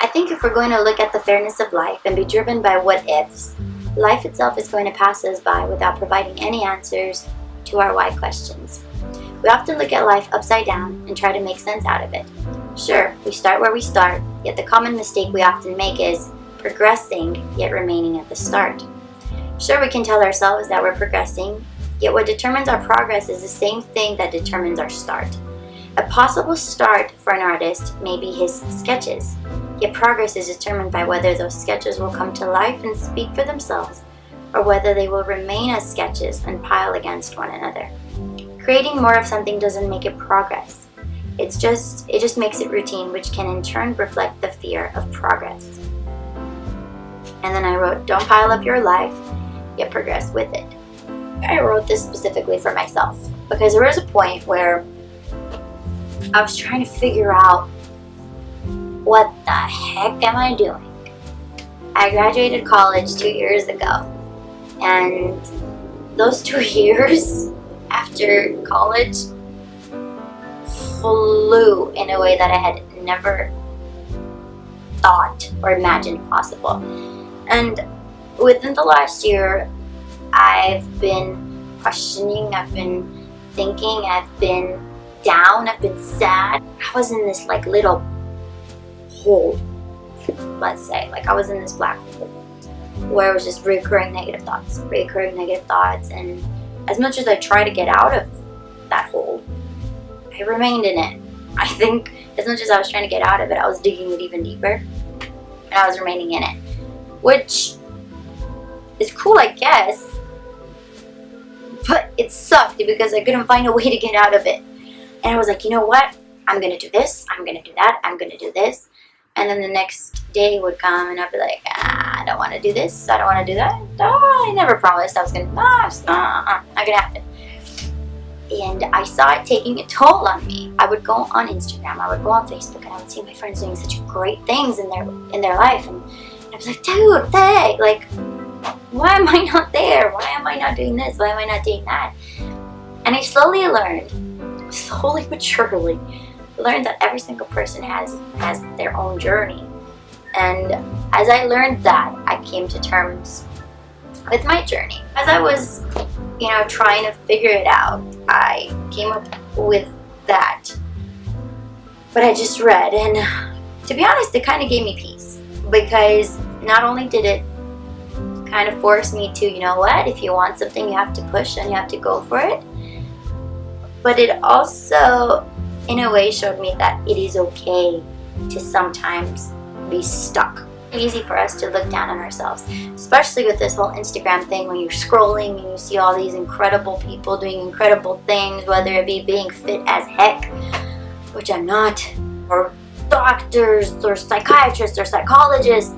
I think if we're going to look at the fairness of life and be driven by what ifs, life itself is going to pass us by without providing any answers to our why questions. We often look at life upside down and try to make sense out of it. Sure, we start where we start, yet the common mistake we often make is progressing yet remaining at the start. Sure, we can tell ourselves that we're progressing, yet what determines our progress is the same thing that determines our start. A possible start for an artist may be his sketches, yet progress is determined by whether those sketches will come to life and speak for themselves, or whether they will remain as sketches and pile against one another. Creating more of something doesn't make it progress. It just makes it routine, which can in turn reflect the fear of progress. And then I wrote, don't pile up your life, yet progress with it. I wrote this specifically for myself because there was a point where I was trying to figure out, what the heck am I doing? I graduated college 2 years ago, and those 2 years after college flew in a way that I had never thought or imagined possible. And within the last year, I've been questioning, I've been thinking, I've been down, I've been sad. I was in this little hole, let's say. I was in this black hole where it was just recurring negative thoughts. And as much as I tried to get out of that hole, I remained in it. I think as much as I was trying to get out of it, I was digging it even deeper, and I was remaining in it, which is cool, I guess, but it sucked because I couldn't find a way to get out of it. And I was like, you know what? I'm going to do this, I'm going to do that, I'm going to do this. And then the next day would come and I'd be like, I don't want to do this, I don't want to do that. I never promised I was going to, it's not going to happen. And I saw it taking a toll on me. I would go on Instagram, I would go on Facebook, and I would see my friends doing such great things in their life. And I was like, dude, why am I not there? Why am I not doing this? Why am I not doing that? And I slowly but surely learned that every single person has their own journey. And as I learned that, I came to terms with my journey. As I was, trying to figure it out, I came up with that. But I just read, and to be honest, it kind of gave me peace, because not only did it kind of force me to, if you want something, you have to push and you have to go for it, but it also, in a way, showed me that it is okay to sometimes be stuck. It's easy for us to look down on ourselves, especially with this whole Instagram thing, when you're scrolling and you see all these incredible people doing incredible things, whether it be being fit as heck, which I'm not, or doctors or psychiatrists or psychologists.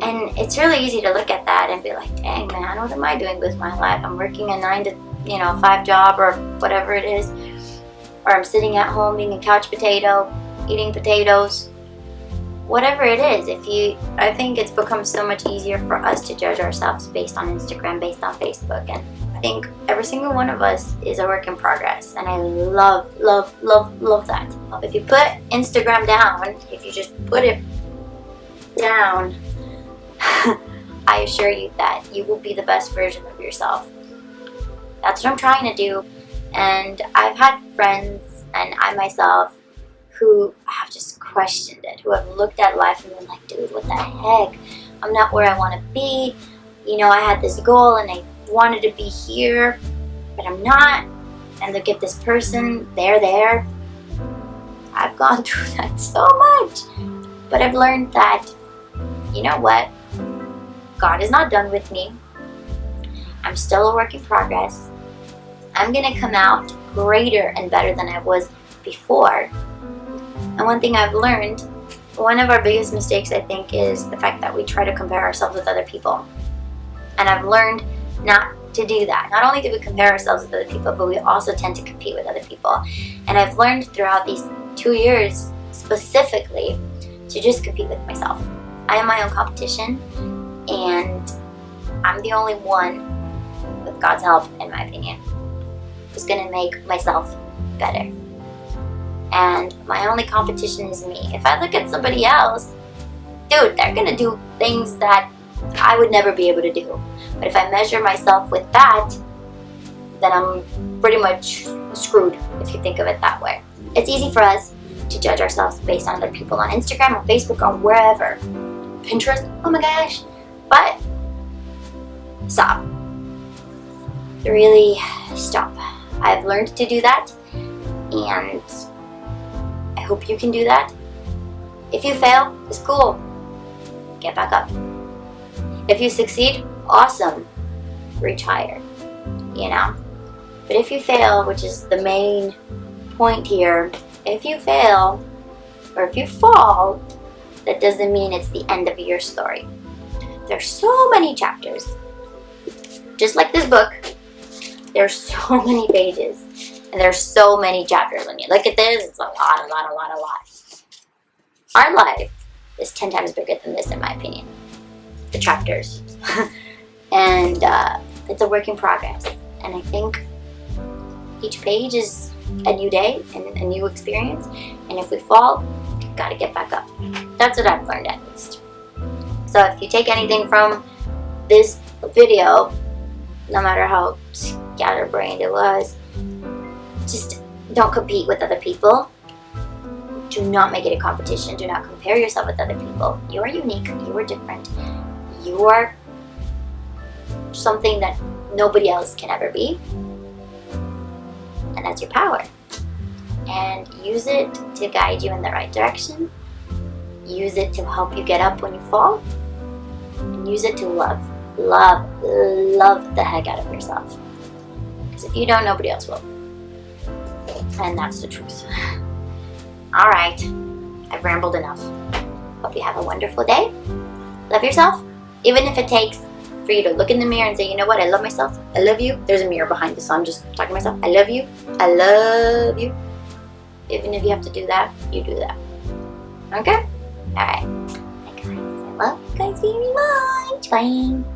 And it's really easy to look at that and be like, dang man, what am I doing with my life? I'm working a 9 to 5 job or whatever it is, or I'm sitting at home being a couch potato, eating potatoes, whatever it is. I think it's become so much easier for us to judge ourselves based on Instagram, based on Facebook, and I think every single one of us is a work in progress, and I love that. If you put Instagram down, if you just put it down, I assure you that you will be the best version of yourself. That's what I'm trying to do. And I've had friends, and I myself, who have just questioned it, who have looked at life and been like, dude, what the heck? I'm not where I want to be. I had this goal and I wanted to be here, but I'm not. And look at this person, they're there. I've gone through that so much. But I've learned that, you know what? God is not done with me. I'm still a work in progress. I'm going to come out greater and better than I was before. And one thing I've learned, one of our biggest mistakes, I think, is the fact that we try to compare ourselves with other people. And I've learned not to do that. Not only do we compare ourselves with other people, but we also tend to compete with other people. And I've learned throughout these 2 years specifically to just compete with myself. I am my own competition, and I'm the only one, with God's help, in my opinion, who's going to make myself better. And my only competition is me. If I look at somebody else, dude, they're gonna do things that I would never be able to do. But if I measure myself with that, then I'm pretty much screwed, if you think of it that way. It's easy for us to judge ourselves based on other people on Instagram, on Facebook, on wherever. Pinterest, oh my gosh. But stop. Really stop. I've learned to do that, and I hope you can do that. If you fail, it's cool. Get back up. If you succeed, awesome. Reach higher, you know? But if you fail, which is the main point here, if you fail, or if you fall, that doesn't mean it's the end of your story. There's so many chapters. Just like this book, there's so many pages, and there's so many chapters. When you look at this, it's a lot. Our life is 10 times bigger than this, in my opinion. The chapters. And it's a work in progress. And I think each page is a new day and a new experience. And if we fall, we've got to get back up. That's what I've learned, at least. So if you take anything from this video, no matter how scatterbrained it was, just don't compete with other people. Do not make it a competition. Do not compare yourself with other people. You are unique. You are different. You are something that nobody else can ever be. And that's your power. And use it to guide you in the right direction. Use it to help you get up when you fall. And use it to love the heck out of yourself. Because if you don't, nobody else will. And that's the truth. Alright, I've rambled enough. Hope you have a wonderful day. Love yourself. Even if it takes for you to look in the mirror and say, you know what, I love myself. I love you. There's a mirror behind this, so I'm just talking to myself. I love you. I love you. Even if you have to do that, you do that. Okay? Alright. Bye guys. I love you guys very much. Bye.